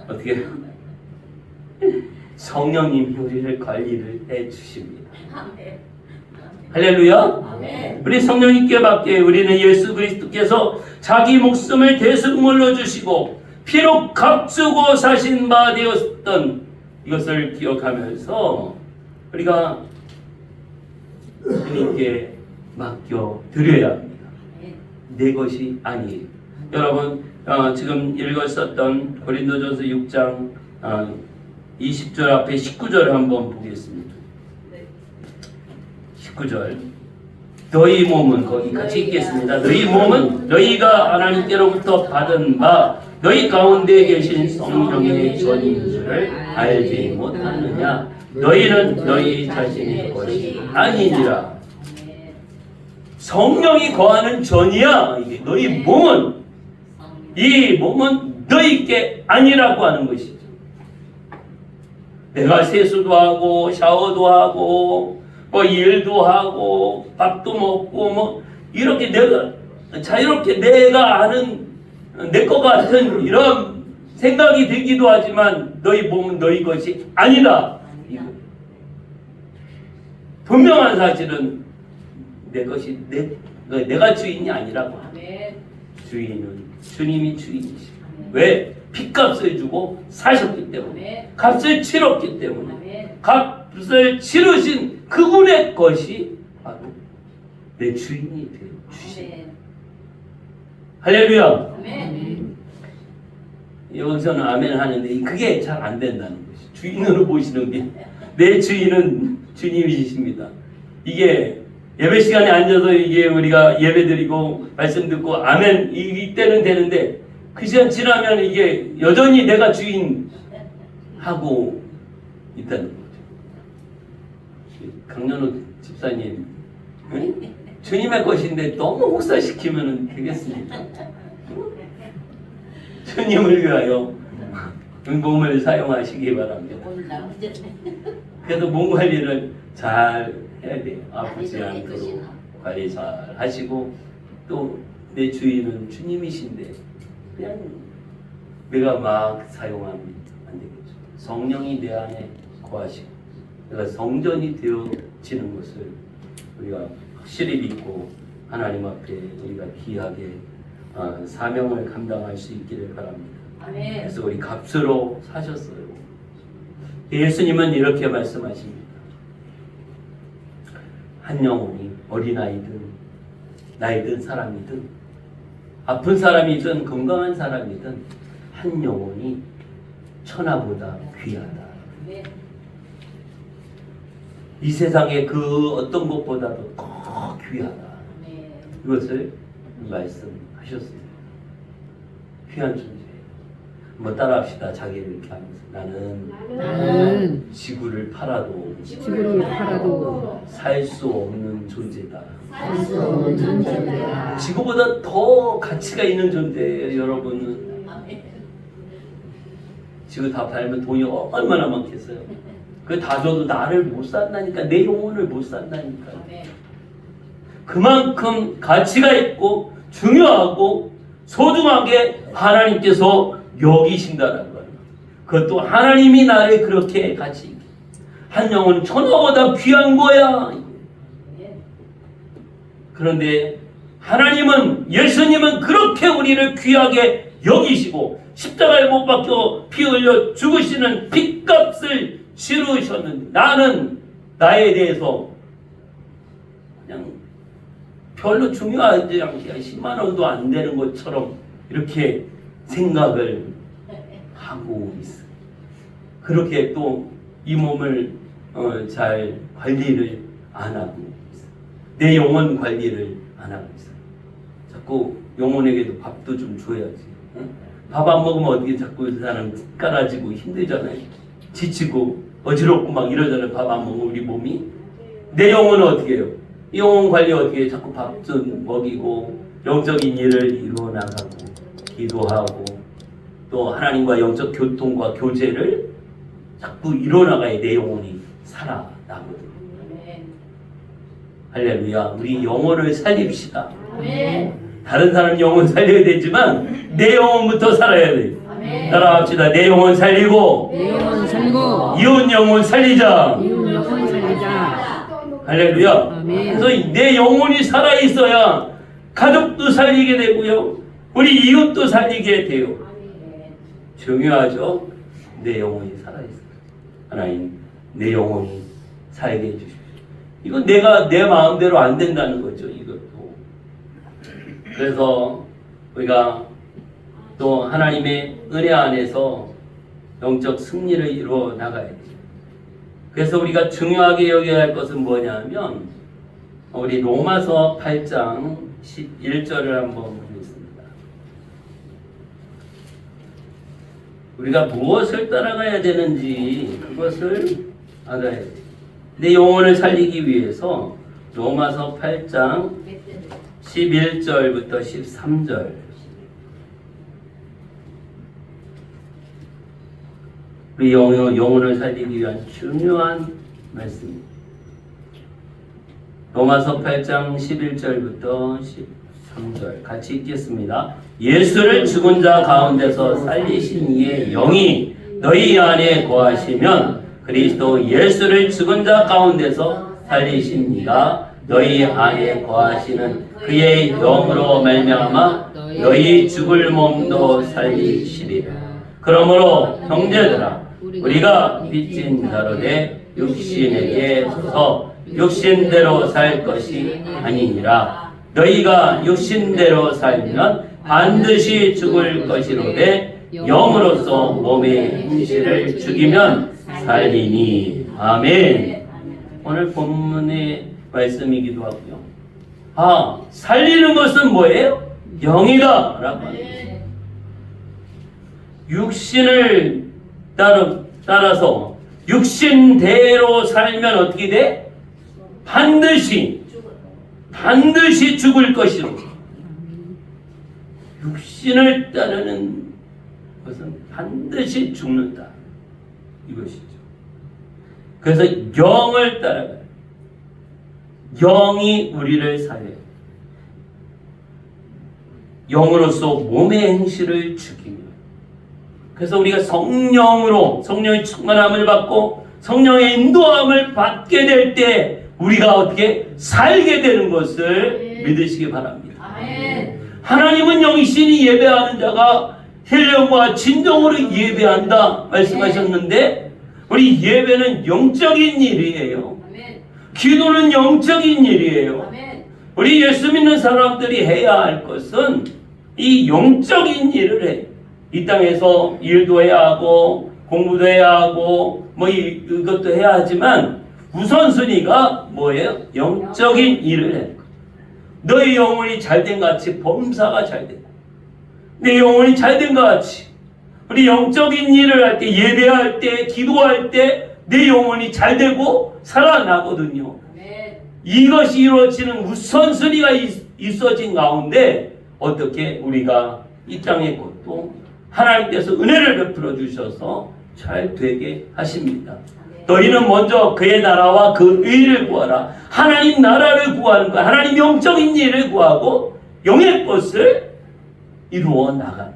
어떻게 성령님이 우리를 관리를 해주십니다. 할렐루야. 우리 성령님께 받게 우리는 예수 그리스도께서 자기 목숨을 대속물로 주시고 피로 값주고 사신 바 되었던 이것을 기억하면서 우리가 주님께 맡겨 드려야 합니다. 내 것이 아니에요. 여러분 지금 읽었었던 고린도전서 6장 20절 앞에 19절을 한번 보겠습니다. 19절. 너희 몸은, 거기 같이 읽겠습니다. 너희 몸은 너희가 하나님께로부터 받은 바 너희 가운데 계신 성령의 전인 줄을 알지 못하느냐. 너희는 너희 자신의 것이 아니니라. 성령이 거하는 전이야. 이게 너희 몸은, 이 몸은 너희께 아니라고 하는 것이죠. 내가 세수도 하고 샤워도 하고 뭐 일도 하고 밥도 먹고 뭐 이렇게 내가 자유롭게 내가 아는 내 것 같은 이런 생각이 들기도 하지만 너희 몸은 너희 것이 아니다. 분명한 사실은 내 것이 내가 주인이 아니라고 합니다. 주인은 주님이 주인이시죠. 왜? 핏값을 주고 사셨기 때문에, 값을 치렀기 때문에, 값을 치르신 그분의 것이 바로 내 주인이 되어 주신. 할렐루야. 여기서는 아멘 하는데 그게 잘 안 된다는 것이, 주인으로 보시는 게 내 주인은 주님이십니다. 이게 예배 시간에 앉아서 이게 우리가 예배 드리고 말씀 듣고 아멘 이때는 되는데 그 시간 지나면 이게 여전히 내가 주인 하고 있다는 거죠. 강연호 집사님, 응? 주님의 것인데 너무 혹사시키면 되겠습니까? 주님을 위하여 몸을 사용하시기 바랍니다. 오늘 나머지는 그래서 몸 관리를 잘 해야 돼요. 아프지 아니죠, 않도록 그것이나. 관리 잘 하시고, 또 내 주인은 주님이신데 그냥 내가 막 사용하면 안 되겠죠. 성령이 내 안에 거하시고 내가 성전이 되어지는 것을 우리가 확실히 믿고 하나님 앞에 우리가 귀하게 사명을 감당할 수 있기를 바랍니다. 아멘. 그래서 우리 값으로 사셨어요. 예수님은 이렇게 말씀하십니다. 한 영혼이 어린아이든 나이든 사람이든 아픈 사람이든 건강한 사람이든 한 영혼이 천하보다 귀하다. 아멘. 이 세상의 그 어떤 것보다도 더 귀하다. 아멘. 이것을 말씀하셨습니다. 귀한 존재. 한번 따라합시다. 자기를 이렇게 하면서 나는 지구를 팔아도 지구를 팔아도 살 수 없는 존재다. 살 수 없는 존재다. 지구보다 더 가치가 있는 존재예요. 여러분은 아멘. 지구 다 팔면 돈이 얼마나 많겠어요. 그 다 줘도 나를 못 산다니까. 내 영혼을 못 산다니까. 아멘. 그만큼 가치가 있고 중요하고 소중하게 하나님께서 여기신다는 거예요. 그것도 하나님이 나를 그렇게 가치 있게. 한 영혼은 천하보다 귀한 거야. 아멘. 그런데 하나님은, 예수님은 그렇게 우리를 귀하게 여기시고 십자가에 못 박혀 피 흘려 죽으시는 핏값을 치르셨는데 나는 나에 대해서 그냥 별로 중요하지 않게 10만 원도 안 되는 것처럼 이렇게 생각을 하고 있어요. 그렇게 또 이 몸을 잘 관리를 안 하고 있어요. 내 영혼 관리를 안 하고 있어요. 자꾸 영혼에게도 밥도 좀 줘야지. 응? 밥 안 먹으면 어떻게 자꾸 이 사람 깔아지고 힘들잖아요. 지치고 어지럽고 막 이러잖아요. 밥 안 먹으면 우리 몸이. 내 영혼은 어떻게 해요? 이 영혼 관리 어떻게 해요? 자꾸 밥 좀 먹이고 영적인 일을 이루어 나가고 기도하고 또 하나님과 영적 교통과 교제를 자꾸 이뤄나가야 내 영혼이 살아나거든요. 아멘. 할렐루야. 우리 영혼을 살립시다. 아멘. 다른 사람 영혼 살려야 되지만 내 영혼부터 살아야 돼요. 아멘. 따라합시다. 내 영혼 살리고 내 영혼 살고 이웃 영혼 살리자. 이웃 영혼 살리자. 할렐루야. 아멘. 그래서 내 영혼이 살아있어야 가족도 살리게 되고요. 우리 이웃도 살리게 돼요. 아멘. 중요하죠. 내 영혼이 살아있어요. 하나님, 내 영혼이 살게 해주십시오. 이건 내가 내 마음대로 안 된다는 거죠. 이것도. 그래서 우리가 또 하나님의 은혜 안에서 영적 승리를 이루어 나가야 돼요. 그래서 우리가 중요하게 여겨야 할 것은 뭐냐면 우리 로마서 8장 11절을 한번 보겠습니다. 우리가 무엇을 따라가야 되는지 그것을 알아야 돼요. 내 영혼을 살리기 위해서 로마서 8장 11절부터 13절 우리 영혼을 살리기 위한 중요한 말씀입니다. 로마서 8장 11절부터 13절 같이 읽겠습니다. 예수를 죽은 자 가운데서 살리신 이의 영이 너희 안에 거하시면 그리스도 예수를 죽은 자 가운데서 살리신 이가 너희 안에 거하시는 그의 영으로 말미암아 너희 죽을 몸도 살리시리라. 그러므로 형제들아 우리가 빚진 자로되 육신에게 서서 육신대로 살 것이 아니니라. 너희가 육신대로 살면 반드시 죽을 것이로되 영으로서 몸의 행실을 죽이면 살리니. 아멘. 오늘 본문의 말씀이기도 하고요. 살리는 것은 뭐예요? 영이다 라고 하는 거죠. 육신을 따라서 육신대로 살면 어떻게 돼? 반드시 죽을 것이로 육신을 따르는 것은 반드시 죽는다. 이것이죠. 그래서 영을 따라가요. 영이 우리를 살려요. 영으로서 몸의 행실을 죽이며, 그래서 우리가 성령의 충만함을 받고 성령의 인도함을 받게 될 때 우리가 어떻게 살게 되는 것을 믿으시기 바랍니다. 아멘. 하나님은 영이시니 예배하는 자가 혈령과 진정으로 예배한다 말씀하셨는데, 우리 예배는 영적인 일이에요. 아멘. 기도는 영적인 일이에요. 아멘. 우리 예수 믿는 사람들이 해야 할 것은 이 영적인 일을 해. 이 땅에서 일도 해야 하고 공부도 해야 하고 뭐 이것도 해야 하지만 우선순위가 뭐예요? 영적인 일을 해. 너의 영혼이 잘된 것 같이 범사가 잘되고, 내 영혼이 잘된 것 같이 우리 영적인 일을 할 때, 예배할 때, 기도할 때 내 영혼이 잘되고 살아나거든요. 아멘. 이것이 이루어지는 우선순위가 있어진 가운데 어떻게 우리가 이 땅의 것도 하나님께서 은혜를 베풀어 주셔서 잘 되게 하십니다. 너희는 먼저 그의 나라와 그 의를 구하라. 하나님 나라를 구하는 거야. 하나님 영적인 일을 구하고 영의 것을 이루어 나간다.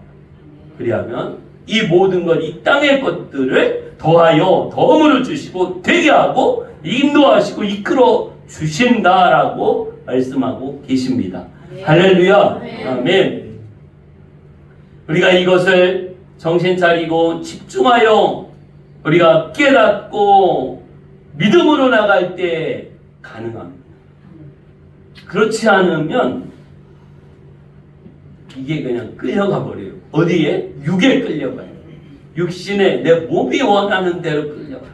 그리하면 이 모든 것, 이 땅의 것들을 더하여 덤으로 주시고 되게 하고 인도하시고 이끌어 주신다라고 말씀하고 계십니다. 할렐루야. 아멘. 우리가 이것을 정신 차리고 집중하여 우리가 깨닫고 믿음으로 나갈 때 가능합니다. 그렇지 않으면 이게 그냥 끌려가 버려요. 어디에? 육에 끌려가요. 육신에 내 몸이 원하는 대로 끌려가요.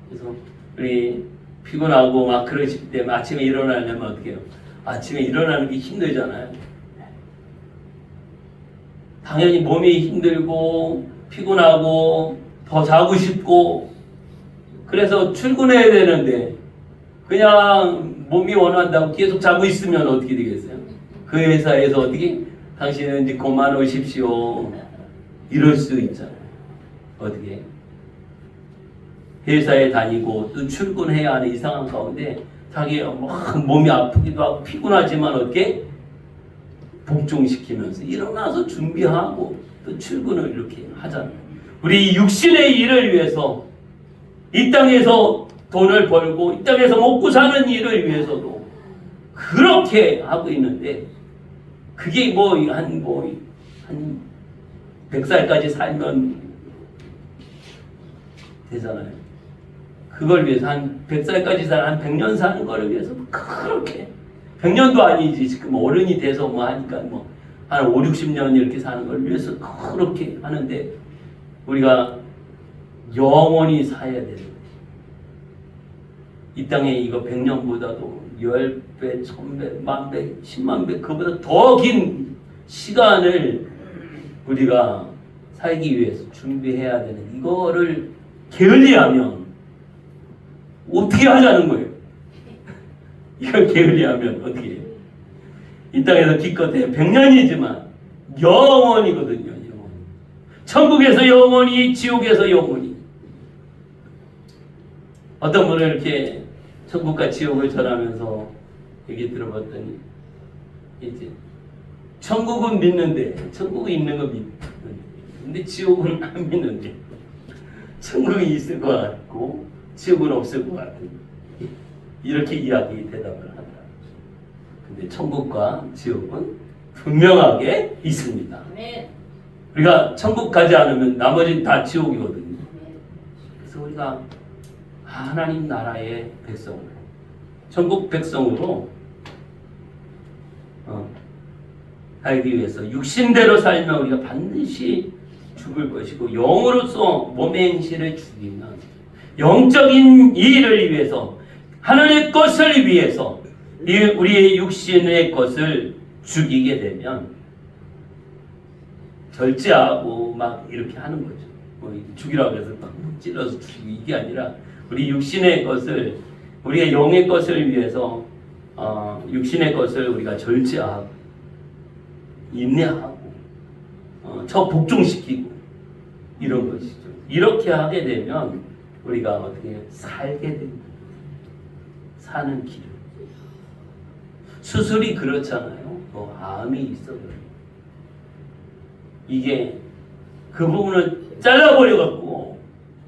그래서 우리 피곤하고 막 그러실 때 아침에 일어나려면 어떻게 해요? 아침에 일어나는 게 힘들잖아요. 당연히 몸이 힘들고 피곤하고 더 자고 싶고 그래서 출근해야 되는데 그냥 몸이 원한다고 계속 자고 있으면 어떻게 되겠어요? 그 회사에서 어떻게 당신은 이제 그만 오십시오 이럴 수 있잖아요. 어떻게 회사에 다니고 또 출근해야 하는 이상한 가운데 자기가 막 몸이 아프기도 하고 피곤하지만 어떻게 복종시키면서 일어나서 준비하고 또 출근을 이렇게 하잖아요. 우리 육신의 일을 위해서 이 땅에서 돈을 벌고 이 땅에서 먹고 사는 일을 위해서도 그렇게 하고 있는데 그게 한 100살까지 살면 되잖아요. 그걸 위해서 한 100살까지 한 100년 사는 거를 위해서 그렇게 100년도 아니지 지금 어른이 돼서 하니까 한 5, 60년 이렇게 사는 걸 위해서 그렇게 하는데 우리가 영원히 살아야 되는 거예요. 이 땅에 이거 100년보다도 10배, 1000배, 10,000배, 100,000배 그보다 더 긴 시간을 우리가 살기 위해서 준비해야 되는 이거를 게을리하면 어떻게 하자는 거예요? 이걸 게을리하면 어떻게 해요? 이 땅에서 기껏해 100년이지만 영원이거든요. 영원. 천국에서 영원히, 지옥에서 영원히. 어떤 분은 이렇게 천국과 지옥을 전하면서 얘기 들어봤더니 이제 천국은 믿는데 천국이 있는 거 믿는데 근데 지옥은 안 믿는데 천국이 있을 것 같고 지옥은 없을 것 같은 이렇게 대답을 하더라고요. 근데 천국과 지옥은 분명하게 있습니다. 우리가 천국 가지 않으면 나머지는 다 지옥이거든요. 그래서 우리가 하나님 나라의 백성으로 천국 백성으로 살기 위해서 육신대로 살면 우리가 반드시 죽을 것이고 영으로서 몸의 행실을 죽이면 영적인 일을 위해서 하나님의 것을 위해서 우리의 육신의 것을 죽이게 되면 절제하고 막 이렇게 하는 거죠. 죽이라고 해서 막 찔러서 죽이고 이게 아니라 우리 육신의 것을 우리의 영의 것을 위해서 육신의 것을 우리가 절제하고 인내하고 저 복종시키고 이런 것이죠. 이렇게 하게 되면 우리가 어떻게 살게 됩니다. 사는 길을. 수술이 그렇잖아요. 암이 있어요. 이게 그 부분을 잘라버려갖고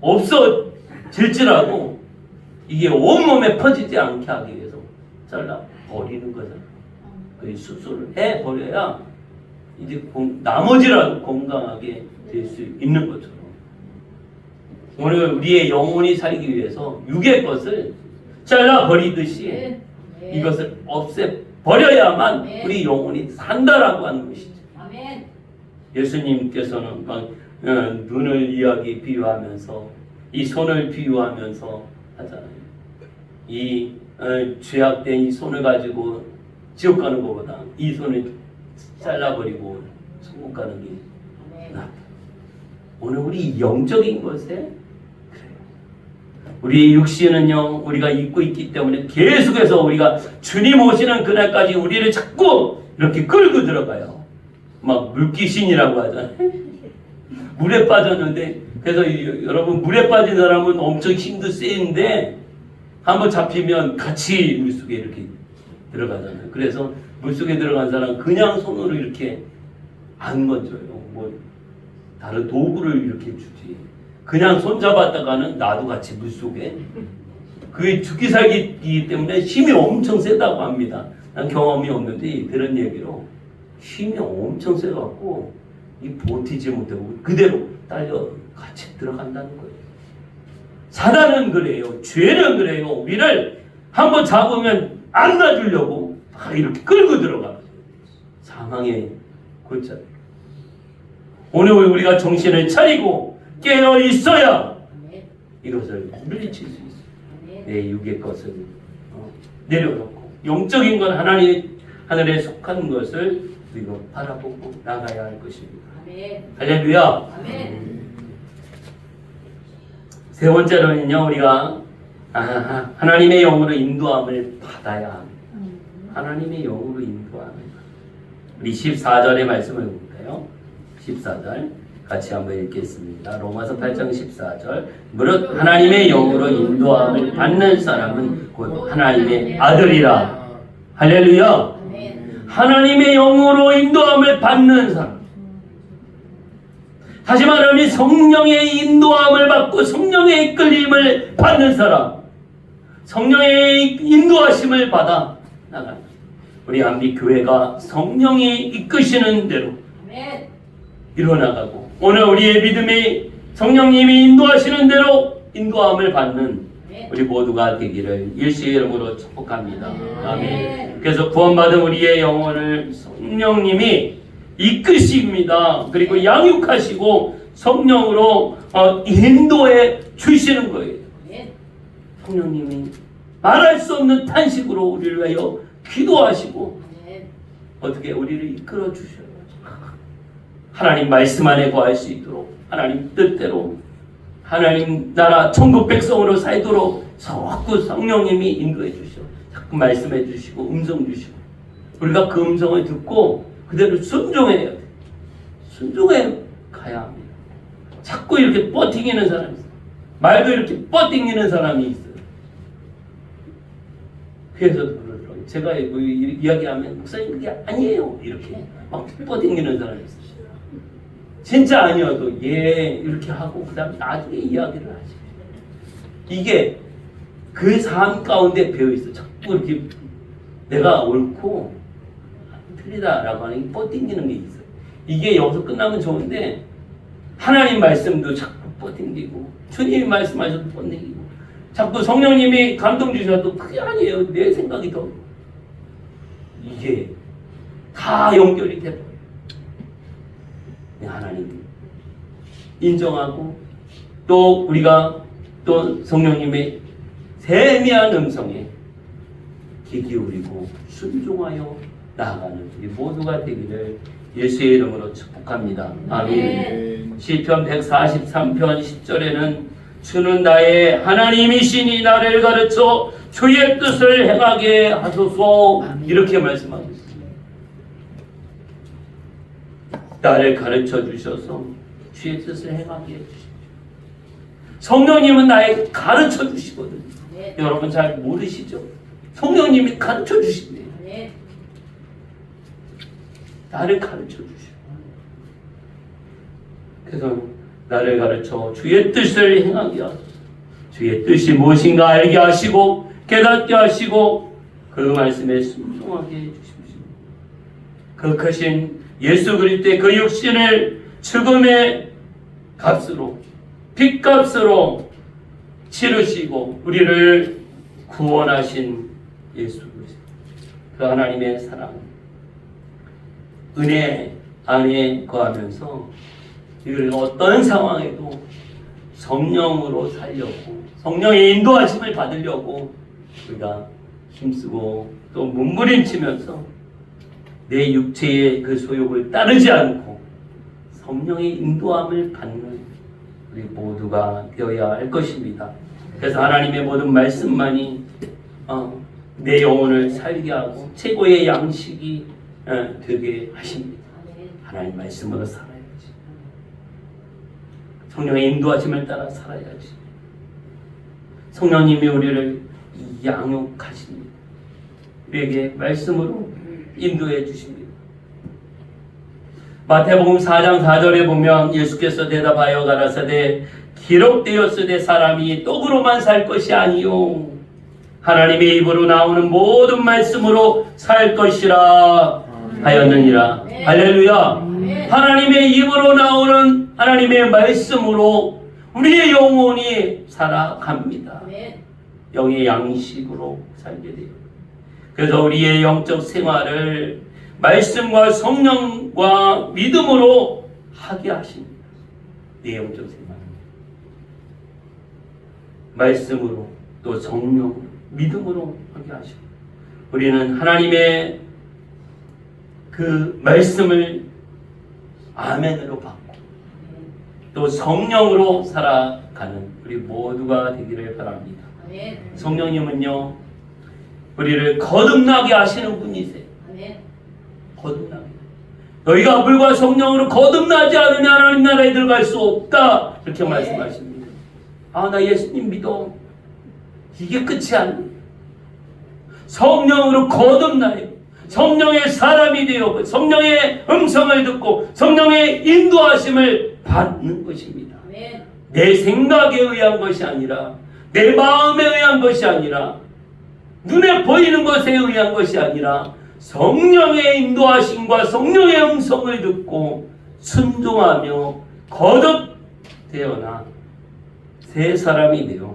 없어질지라고 이게 온몸에 퍼지지 않게 하기 위해서 잘라버리는 거잖아요. 그 수술을 해버려야 이제 나머지라도 건강하게 될 수 있는 것처럼 오늘 우리의 영혼이 살기 위해서 육의 것을 잘라버리듯이 이것을 없애버려야만 우리 영혼이 산다라고 하는 것이죠. 아멘. 예수님께서는 막 눈을 이야기 비유하면서 이 손을 비유하면서 하잖아요. 이 죄악된 이 손을 가지고 지옥 가는 것보다 이 손을 잘라버리고 천국 가는 게 낫다. 오늘 우리 영적인 것에 그래요. 우리 육신은요 우리가 입고 있기 때문에 계속해서 우리가 주님 오시는 그날까지 우리를 자꾸 이렇게 끌고 들어가요. 막 물귀신이라고 하잖아요. 물에 빠졌는데 그래서 여러분 물에 빠진 사람은 엄청 힘도 세는데 한번 잡히면 같이 물속에 이렇게 들어가잖아요. 그래서 물속에 들어간 사람 그냥 손으로 이렇게 안 건져요. 뭐 다른 도구를 이렇게 주지. 그냥 손 잡았다가는 나도 같이 물속에. 그게 죽기 살기이기 때문에 힘이 엄청 세다고 합니다. 난 경험이 없는데 그런 얘기로 힘이 엄청 세갖고 이 버티지 못하고 그대로 딸려 같이 들어간다는 거예요. 사단은 그래요. 죄는 그래요. 우리를 한번 잡으면 안 놔주려고 막 이렇게 끌고 들어가요. 사망의 골짜기. 오늘 우리가 정신을 차리고 깨어 있어야 이것을 물리칠 수 있어요. 내 육의 것을 내려놓고 영적인 건 하늘에 속한 것을 우리가 바라보고 나가야 할 것입니다. 할렐루야. 세 번째로는요 우리가 하나님의 영으로 인도함을 받아야 합니다. 하나님의 영으로 인도함을 우리 14절의 말씀을 볼까요? 14절 같이 한번 읽겠습니다. 로마서 8장 14절 무릇 하나님의 영으로 인도함을 받는 사람은 곧 하나님의 아들이라. 할렐루야. 하나님의 영으로 인도함을 받는 사람. 다시 말하면 성령의 인도함을 받고 성령의 이끌림을 받는 사람. 성령의 인도하심을 받아 나가는 우리 안비교회가 성령이 이끄시는 대로 이루어나가고 오늘 우리의 믿음이 성령님이 인도하시는 대로 인도함을 받는 우리 모두가 되기를 예수의 이름으로 축복합니다. 아멘. 그래서 구원받은 우리의 영혼을 성령님이 이끄십니다. 그리고 양육하시고 성령으로 인도해 주시는 거예요. 성령님이 말할 수 없는 탄식으로 우리를 위하여 기도하시고 어떻게 우리를 이끌어 주셔요. 하나님 말씀 안에 거할 수 있도록 하나님 뜻대로 하나님 나라 천국 백성으로 살도록 자꾸 성령님이 인도해 주셔. 자꾸 말씀해 주시고 음성 주시고 우리가 그 음성을 듣고 그대로 순종해야 돼. 순종해 가야 합니다. 자꾸 이렇게 뻗팅기는 사람이 있어요. 말도 이렇게 뻗팅기는 사람이 있어요. 그래서 그러더라고요. 제가 이야기하면 목사님 그게 아니에요. 이렇게 막 뻗팅기는 사람이 있어요. 진짜 아니어도 이렇게 하고 그 다음에 나중에 이야기를 하지. 이게 그 삶 가운데 배어있어. 자꾸 이렇게 내가 옳고 틀리다라고 하는 게 뻗팅기는 게 있어요. 이게 여기서 끝나면 좋은데 하나님 말씀도 자꾸 뻗팅기고 주님이 말씀하셔도 뻗팅기고 자꾸 성령님이 감동 주셔도 그게 아니에요. 내 생각이 더 이게 다 연결이 돼버려요. 하나님 인정하고 또 우리가 또 성령님의 세미한 음성에 귀 기울이고 순종하여 나아가는 우리 모두가 되기를 예수의 이름으로 축복합니다. 아멘. 시편 143편 10절에는 주는 나의 하나님이시니 나를 가르쳐 주의 뜻을 행하게 하소서 이렇게 말씀하고 있습니다. 나를 가르쳐 주셔서 주의 뜻을 행하게 해주십시오. 성령님은 나에게 가르쳐 주시거든요. 아멘. 여러분 잘 모르시죠? 성령님이 가르쳐 주십니다. 아멘. 나를 가르쳐 주시오. 그래서 나를 가르쳐 주의 뜻을 행하게 하소서. 주의 뜻이 무엇인가 알게 하시고 깨닫게 하시고 그 말씀에 순종하게 해주십시오. 그 크신 예수 그리스도의 그 육신을 죽음의 값으로 빚값으로 치르시고 우리를 구원하신 예수 그리스도 그 하나님의 사랑 은혜 안에 거하면서 우리가 어떤 상황에도 성령으로 살려고 성령의 인도하심을 받으려고 우리가 힘쓰고 또 몸부림치면서 내 육체의 그 소욕을 따르지 않고 성령의 인도함을 받는 우리 모두가 되어야 할 것입니다. 그래서 하나님의 모든 말씀만이 내 영혼을 살게 하고 최고의 양식이 되게 하십니다. 하나님 말씀으로 살아야지. 성령의 인도하심을 따라 살아야지. 성령님이 우리를 양육하십니다. 우리에게 말씀으로 인도해 주십니다. 마태복음 4장 4절에 보면 예수께서 대답하여 가라사대 기록되었으되 사람이 떡으로만 살 것이 아니요 하나님의 입으로 나오는 모든 말씀으로 살 것이라 하였느니라. 할렐루야. 하나님의 입으로 나오는 하나님의 말씀으로 우리의 영혼이 살아갑니다. 영의 양식으로 살게 돼요. 그래서 우리의 영적 생활을 말씀과 성령과 믿음으로 하게 하십니다. 내 영적 생활 말씀으로 또 성령 믿음으로 하게 하십니다. 우리는 하나님의 그 말씀을 아멘으로 받고 또 성령으로 살아가는 우리 모두가 되기를 바랍니다. 성령님은요 우리를 거듭나게 하시는 분이세요. 거듭나게. 너희가 물과 성령으로 거듭나지 않으면 하나님 나라에 들어갈 수 없다 이렇게 말씀하십니다. 나 예수님 믿어. 이게 끝이 아니에요. 성령으로 거듭나요. 성령의 사람이 되어 성령의 음성을 듣고 성령의 인도하심을 받는 것입니다. 내 생각에 의한 것이 아니라 내 마음에 의한 것이 아니라 눈에 보이는 것에 의한 것이 아니라 성령의 인도하심과 성령의 음성을 듣고 순종하며 거듭되어나 새 사람이 되어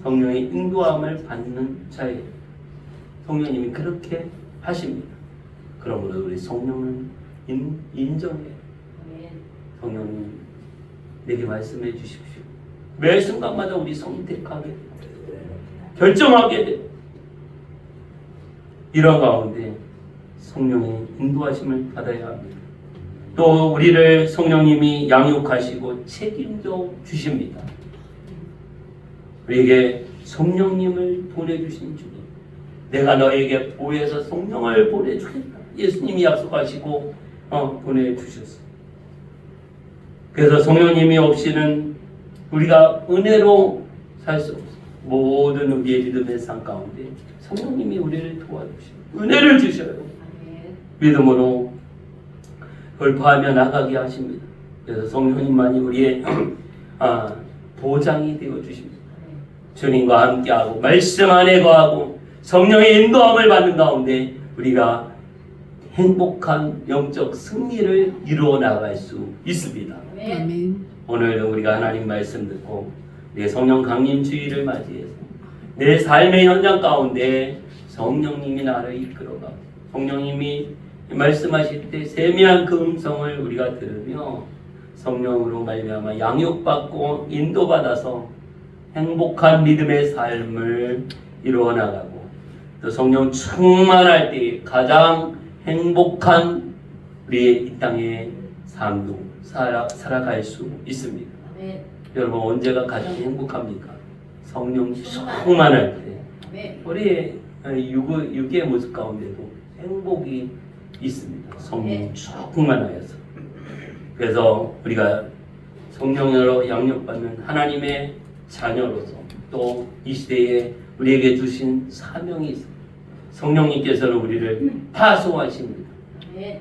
성령의 인도함을 받는 자예요. 성령님이 그렇게 하십니다. 그러므로 우리 성령을 인정해요. 성령님 내게 말씀해 주십시오. 매 순간마다 우리 선택하게 돼요. 결정하게 돼요. 이런 가운데 성령의 인도하심을 받아야 합니다. 또 우리를 성령님이 양육하시고 책임져 주십니다. 우리에게 성령님을 보내주신 주님, 내가 너에게 보혜사 성령을 보내주겠다. 예수님이 약속하시고 보내주셨어요. 그래서 성령님이 없이는 우리가 은혜로 살 수 없어요. 모든 우리의 믿음의 삶 가운데 성령님이 우리를 도와주시고 은혜를 주셔요. 믿음으로 돌파하며 나가게 하십니다. 그래서 성령님만이 우리의 보장이 되어 주십니다. 주님과 함께하고 말씀 안에 거하고 성령의 인도함을 받는 가운데 우리가 행복한 영적 승리를 이루어 나갈 수 있습니다. 아멘. 오늘 우리가 하나님 말씀 듣고 내 성령 강림 주의를 맞이해서 내 삶의 현장 가운데 성령님이 나를 이끌어가 성령님이 말씀하실 때 세미한 그 음성을 우리가 들으며 성령으로 말미암아 양육받고 인도받아서 행복한 믿음의 삶을 이루어 나가고 또 성령 충만할 때 가장 행복한 우리의 이 땅의 삶도 살아갈 수 있습니다. 여러분 언제가 가장 행복합니까? 성령 충만할 때 아멘. 우리 육의 모습 가운데도 행복이 있습니다. 성령 충만하여서. 그래서 우리가 성령으로 양육받는 하나님의 자녀로서 또 이 시대에 우리에게 주신 사명이 있습니다. 성령님께서는 우리를 파송하십니다. 아멘.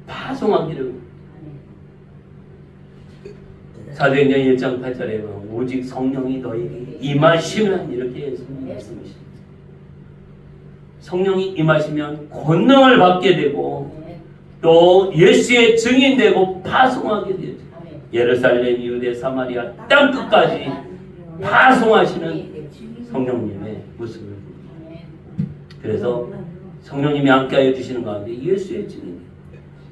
파송하기를 사도행전 1장 8절에 보면 오직 성령이 너희에게 임하시면 이렇게 예수님 말씀하십니다. 성령이 임하시면 권능을 받게 되고 아멘. 또 예수의 증인되고 파송하게 되죠. 아멘. 예루살렘, 유대, 사마리아 땅끝까지 파송하시는 성령님의 모습을 봅니다. 아멘. 그래서 성령님이 함께하여 주시는 가운데 예수의 증인,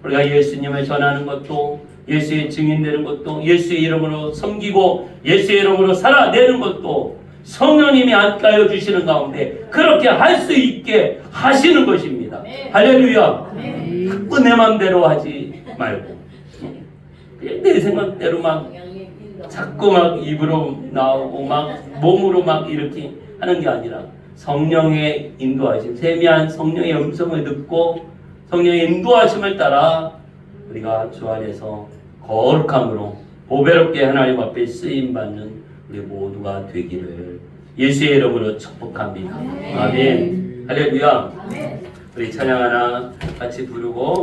우리가 예수님을 전하는 것도 예수의 증인되는 것도 예수의 이름으로 섬기고 예수의 이름으로 살아내는 것도 성령님이 함께하여 주시는 가운데 그렇게 할 수 있게 하시는 것입니다. 할렐루야. 자꾸 내 마음대로 하지 말고 그냥 내 생각대로 막 자꾸 막 입으로 나오고 막 몸으로 막 이렇게 하는 게 아니라 성령의 인도하심, 세미한 성령의 음성을 듣고 성령의 인도하심을 따라 우리가 주 안에서 거룩함으로 보배롭게 하나님 앞에 쓰임받는 우리 모두가 되기를 예수의 이름으로 축복합니다. 아멘. 할렐루야. 우리 찬양 하나 같이 부르고